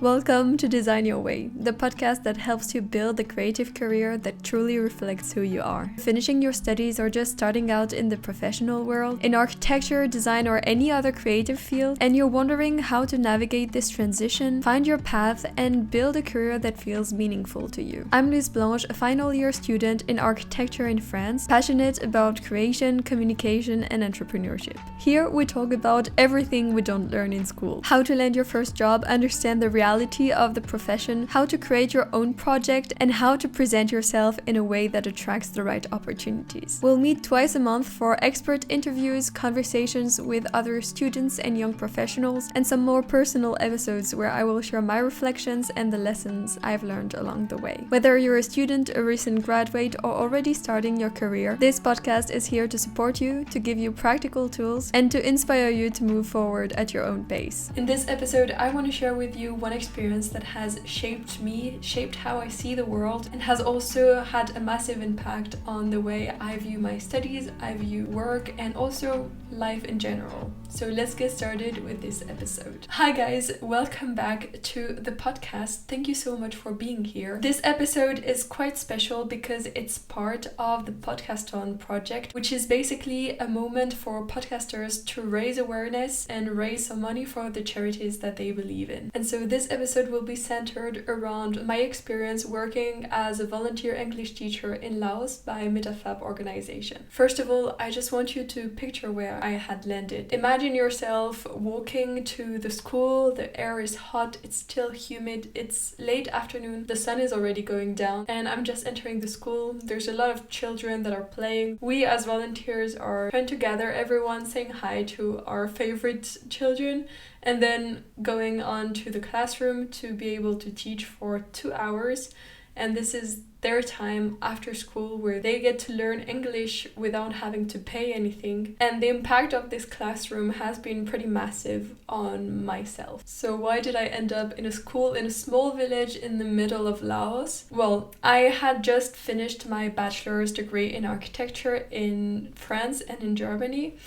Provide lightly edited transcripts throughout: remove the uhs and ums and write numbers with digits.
Welcome to Design Your Way, the podcast that helps you build a creative career that truly reflects who you are. Finishing your studies or just starting out in the professional world, in architecture, design, or any other creative field, and you're wondering how to navigate this transition, find your path, and build a career that feels meaningful to you. I'm Louise Blanche, a final year student in architecture in France, passionate about creation, communication, and entrepreneurship. Here we talk about everything we don't learn in school: how to land your first job, understand the reality of the profession, how to create your own project, and how to present yourself in a way that attracts the right opportunities. We'll meet twice a month for expert interviews, conversations with other students and young professionals, and some more personal episodes where I will share my reflections and the lessons I've learned along the way. Whether you're a student, a recent graduate, or already starting your career, this podcast is here to support you, to give you practical tools, and to inspire you to move forward at your own pace. In this episode, I want to share with you one experience that has shaped me, shaped how I see the world, and has also had a massive impact on the way I view my studies, I view work, and also life in general. So let's get started with this episode. Hi guys, welcome back to the podcast. Thank you so much for being here. This episode is quite special because it's part of the Podcast-on project, which is basically a moment for podcasters to raise awareness and raise some money for the charities that they believe in. And so this episode will be centered around my experience working as a volunteer English teacher in Laos by Mittaphap organization. First of all, I just want you to picture where I had landed. Imagine yourself walking to the school, the air is hot, it's still humid, it's late afternoon, the sun is already going down, and I'm just entering the school. There's a lot of children that are playing. We as volunteers are trying to gather everyone, saying hi to our favorite children, and then going on to the classroom to be able to teach for 2 hours. And this is their time after school where they get to learn English without having to pay anything. And the impact of this classroom has been pretty massive on myself. So why did I end up in a school in a small village in the middle of Laos? Well, I had just finished my bachelor's degree in architecture in France and in Germany,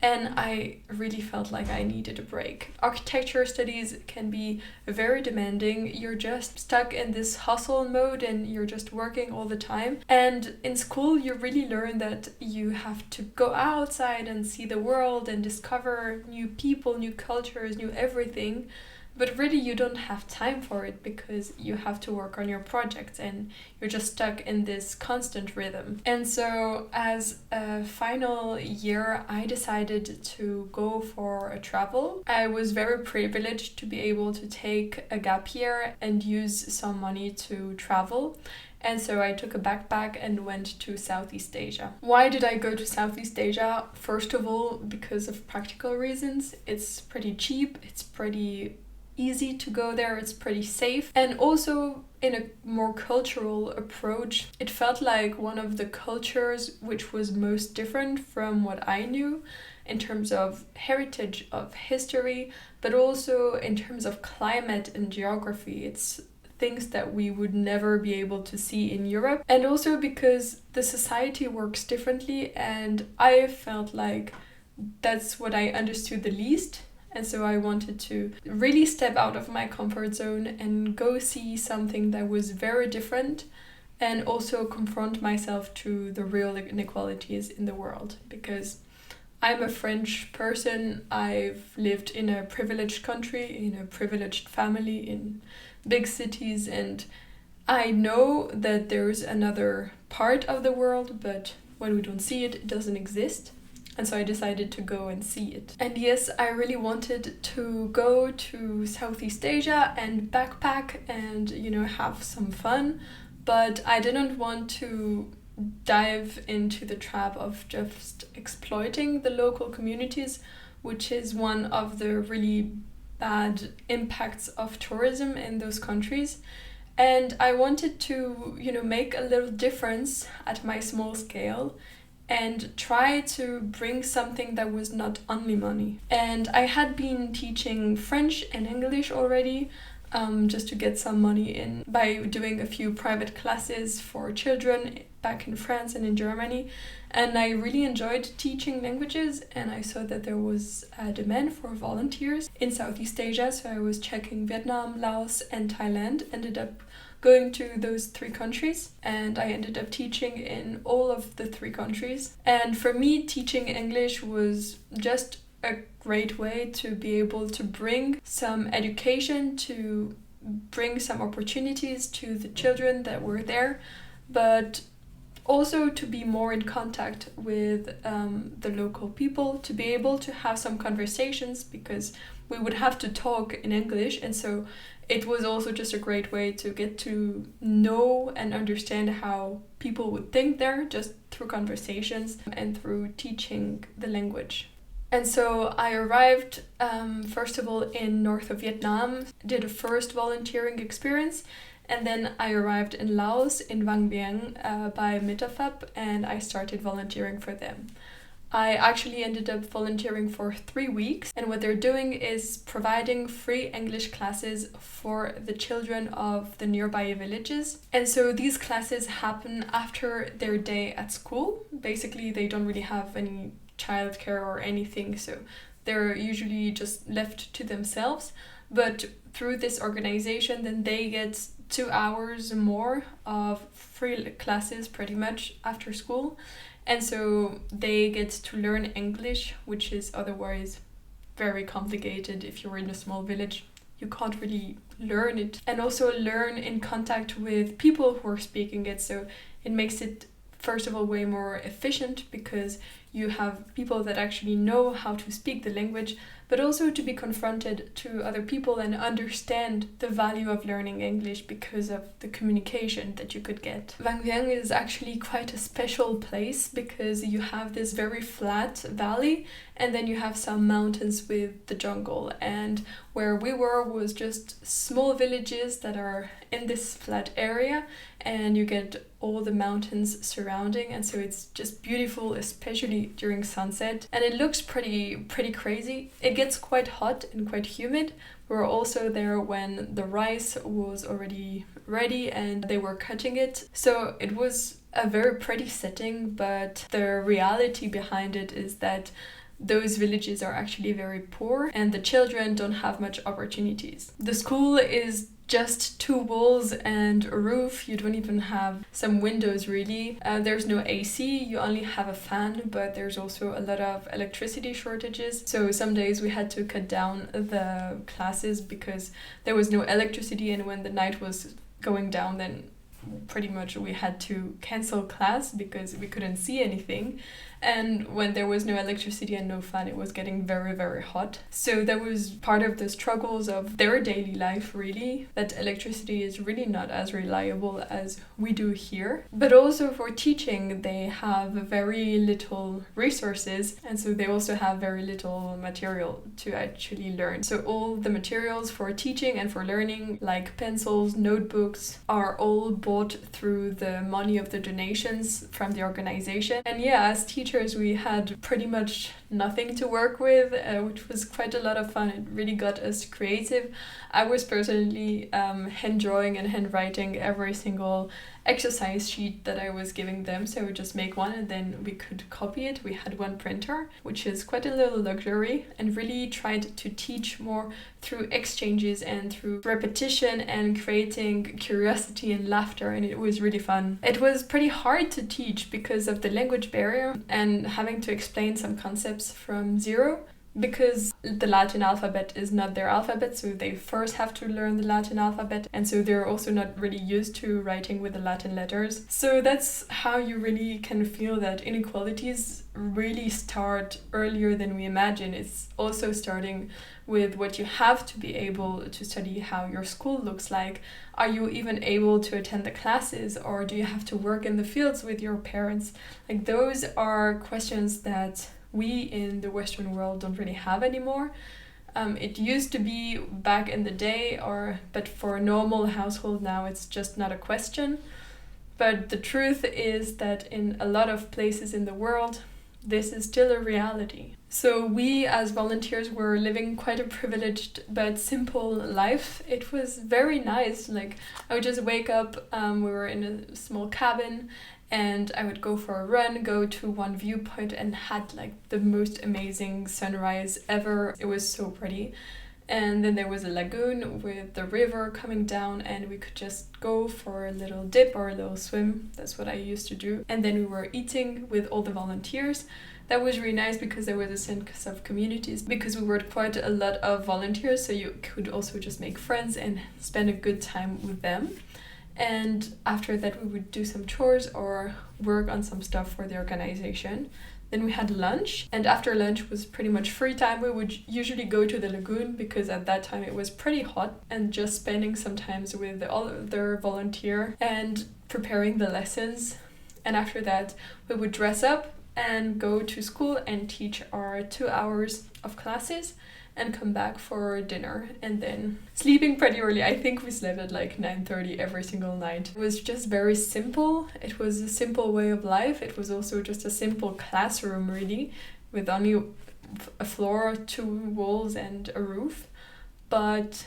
and I really felt like I needed a break. Architecture studies can be very demanding. You're just stuck in this hustle mode and you're just working all the time. And in school, you really learn that you have to go outside and see the world and discover new people, new cultures, new everything. But really you don't have time for it because you have to work on your projects and you're just stuck in this constant rhythm. And so as a final year, I decided to go for a travel. I was very privileged to be able to take a gap year and use some money to travel. And so I took a backpack and went to Southeast Asia. Why did I go to Southeast Asia? First of all, because of practical reasons. It's pretty cheap, it's pretty easy to go there, it's pretty safe, and also in a more cultural approach, it felt like one of the cultures which was most different from what I knew in terms of heritage, of history, but also in terms of climate and geography. It's things that we would never be able to see in Europe, and also because the society works differently, and I felt like that's what I understood the least. And so I wanted to really step out of my comfort zone and go see something that was very different, and also confront myself to the real inequalities in the world. Because I'm a French person, I've lived in a privileged country, in a privileged family, in big cities, and I know that there's another part of the world, but when we don't see it, it doesn't exist. And so I decided to go and see it. And yes, I really wanted to go to Southeast Asia and backpack and, have some fun. But I didn't want to dive into the trap of just exploiting the local communities, which is one of the really bad impacts of tourism in those countries. And I wanted to, make a little difference at my small scale and try to bring something that was not only money. And I had been teaching French and English already. just to get some money in by doing a few private classes for children back in France and in Germany. And I really enjoyed teaching languages, and I saw that there was a demand for volunteers in Southeast Asia. So I was checking Vietnam, Laos, and Thailand, ended up going to those 3 countries, and I ended up teaching in all of the 3 countries. And for me, teaching English was just a great way to be able to bring some education, to bring some opportunities to the children that were there, but also to be more in contact with the local people, to be able to have some conversations, because we would have to talk in English, and so it was also just a great way to get to know and understand how people would think there, just through conversations and through teaching the language. And so I arrived, first of all, in north of Vietnam, did a first volunteering experience, and then I arrived in Laos, in Vang Vieng, by Mittaphap, and I started volunteering for them. I actually ended up volunteering for 3 weeks, and what they're doing is providing free English classes for the children of the nearby villages. And so these classes happen after their day at school. Basically, they don't really have any childcare or anything, so they're usually just left to themselves. But through this organization, then they get 2 hours more of free classes pretty much after school. And so they get to learn English, which is otherwise very complicated. If you're in a small village, you can't really learn it. And also learn in contact with people who are speaking it. So it makes it, first of all, way more efficient, because you have people that actually know how to speak the language, but also to be confronted to other people and understand the value of learning English because of the communication that you could get. Vang Vieng is actually quite a special place, because you have this very flat valley, and then you have some mountains with the jungle. And where we were was just small villages that are in this flat area, and you get all the mountains surrounding, and so it's just beautiful, especially during sunset. And it looks pretty crazy. It gets quite hot and quite humid. We were also there when the rice was already ready and they were cutting it. So it was a very pretty setting, but the reality behind it is that those villages are actually very poor and the children don't have much opportunities. The school is just 2 walls and a roof. You don't even have some windows really. There's no AC, you only have a fan, but there's also a lot of electricity shortages. So some days we had to cut down the classes because there was no electricity, and when the night was going down, then pretty much we had to cancel class because we couldn't see anything. And when there was no electricity and no fan, it was getting very hot. So that was part of the struggles of their daily life, really, that electricity is really not as reliable as we do here. But also for teaching, they have very little resources, and so they also have very little material to actually learn. So all the materials for teaching and for learning, like pencils, notebooks, are all bought through the money of the donations from the organization. And yeah, as teachers, we had pretty much nothing to work with, which was quite a lot of fun. It really got us creative. I was personally hand drawing and handwriting every single exercise sheet that I was giving them. So I would just make one and then we could copy it. We had one printer, which is quite a little luxury, and really tried to teach more through exchanges and through repetition and creating curiosity and laughter, and it was really fun. It was pretty hard to teach because of the language barrier and having to explain some concepts from zero, because the Latin alphabet is not their alphabet, so they first have to learn the Latin alphabet, and so they're also not really used to writing with the Latin letters. So that's how you really can feel that inequalities really start earlier than we imagine. It's also starting with what you have to be able to study, how your school looks like. Are you even able to attend the classes, or do you have to work in the fields with your parents? Like, those are questions that we in the Western world don't really have anymore. It used to be back in the day, but for a normal household now it's just not a question. But the truth is that in a lot of places in the world, this is still a reality. So we as volunteers were living quite a privileged but simple life. It was very nice. Like, I would just wake up, we were in a small cabin, and I would go for a run, go to one viewpoint, and had like the most amazing sunrise ever. It was so pretty. And then there was a lagoon with the river coming down, and we could just go for a little dip or a little swim. That's what I used to do. And then we were eating with all the volunteers. That was really nice because there was a sense of communities, because we were quite a lot of volunteers, so you could also just make friends and spend a good time with them. And after that we would do some chores or work on some stuff for the organization. Then we had lunch, and after lunch was pretty much free time. We would usually go to the lagoon because at that time it was pretty hot, and just spending some time with the other volunteer and preparing the lessons. And after that we would dress up and go to school and teach our 2 hours of classes and come back for dinner, and then sleeping pretty early. I think we slept at like 9:30 every single night. It was just very simple. It was a simple way of life. It was also just a simple classroom, really, with only a floor, 2 walls and a roof. But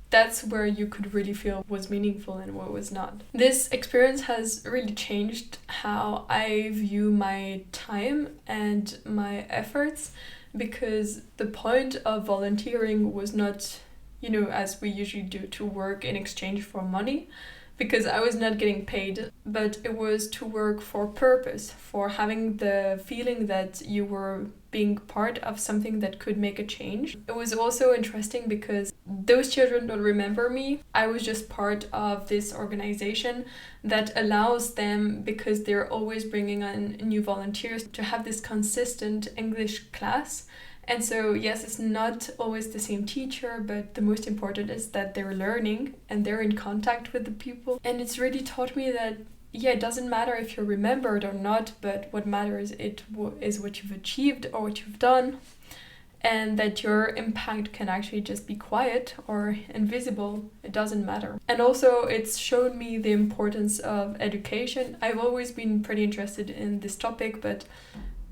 that's where you could really feel what was meaningful and what was not. This experience has really changed how I view my time and my efforts, because the point of volunteering was not, as we usually do, to work in exchange for money, because I was not getting paid, but it was to work for purpose, for having the feeling that you were being part of something that could make a change. It was also interesting because those children don't remember me. I was just part of this organization that allows them, because they're always bringing on new volunteers, to have this consistent English class. And so, yes, it's not always the same teacher, but the most important is that they're learning and they're in contact with the people. And it's really taught me that, it doesn't matter if you're remembered or not, but what matters is what you've achieved or what you've done, and that your impact can actually just be quiet or invisible. It doesn't matter. And also, it's shown me the importance of education. I've always been pretty interested in this topic, but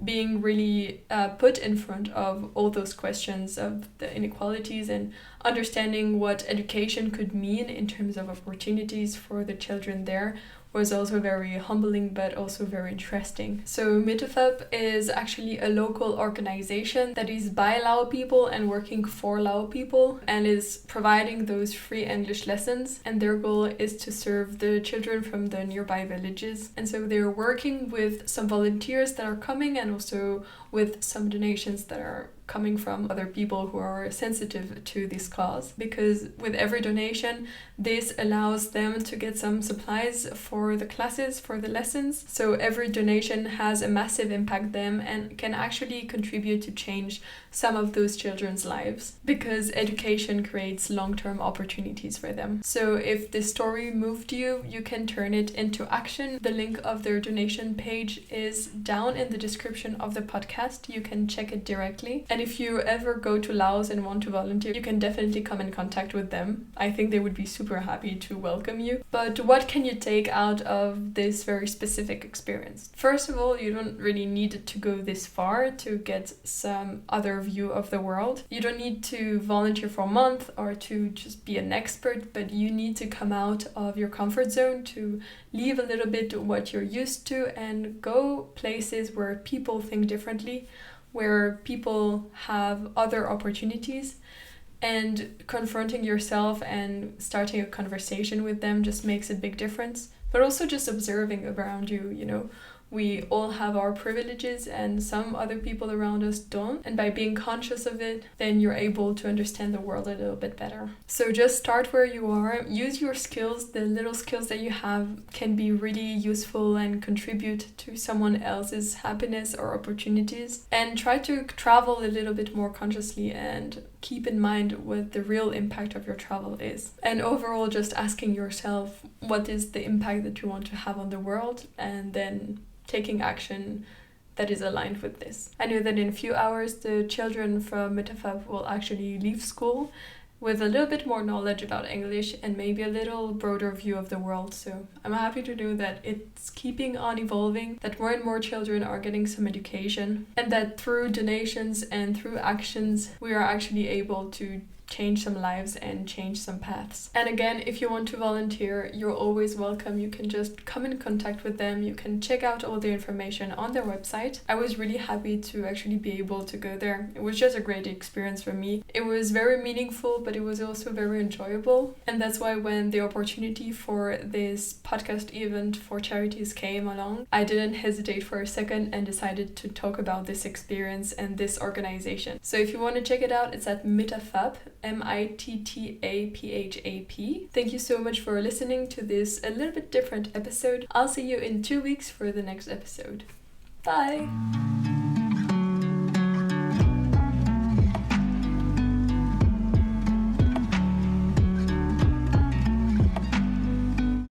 being really put in front of all those questions of the inequalities and understanding what education could mean in terms of opportunities for the children there was also very humbling, but also very interesting. So Mittaphap is actually a local organization that is by Lao people and working for Lao people, and is providing those free English lessons. And their goal is to serve the children from the nearby villages. And so they're working with some volunteers that are coming, and also with some donations that are coming from other people who are sensitive to this cause, because with every donation this allows them to get some supplies for the classes, for the lessons. So every donation has a massive impact them and can actually contribute to change some of those children's lives, because education creates long-term opportunities for them. So if this story moved you, you can turn it into action. The link of their donation page is down in the description of the podcast. You can check it directly. And if you ever go to Laos and want to volunteer, you can definitely come in contact with them. I think they would be super happy to welcome you. But what can you take out of this very specific experience? First of all, you don't really need to go this far to get some other view of the world. You don't need to volunteer for a month or to just be an expert, but you need to come out of your comfort zone, to leave a little bit what you're used to and go places where people think differently, where people have other opportunities. And confronting yourself and starting a conversation with them just makes a big difference. But also just observing around you, we all have our privileges and some other people around us don't. And by being conscious of it, then you're able to understand the world a little bit better. So just start where you are, use your skills. The little skills that you have can be really useful and contribute to someone else's happiness or opportunities. And try to travel a little bit more consciously and keep in mind what the real impact of your travel is. And overall, just asking yourself, what is the impact that you want to have on the world? And then taking action that is aligned with this. I know that in a few hours, the children from Mittaphap will actually leave school, with a little bit more knowledge about English and maybe a little broader view of the world. So I'm happy to know that it's keeping on evolving, that more and more children are getting some education, and that through donations and through actions, we are actually able to change some lives and change some paths. And again, if you want to volunteer, you're always welcome. You can just come in contact with them. You can check out all the information on their website. I was really happy to actually be able to go there. It was just a great experience for me. It was very meaningful, but it was also very enjoyable. And that's why when the opportunity for this podcast event for charities came along, I didn't hesitate for a second and decided to talk about this experience and this organization. So if you want to check it out, it's at Mittaphap, Mittaphap. Thank you so much for listening to this a little bit different episode. I'll see you in 2 weeks for the next episode. Bye!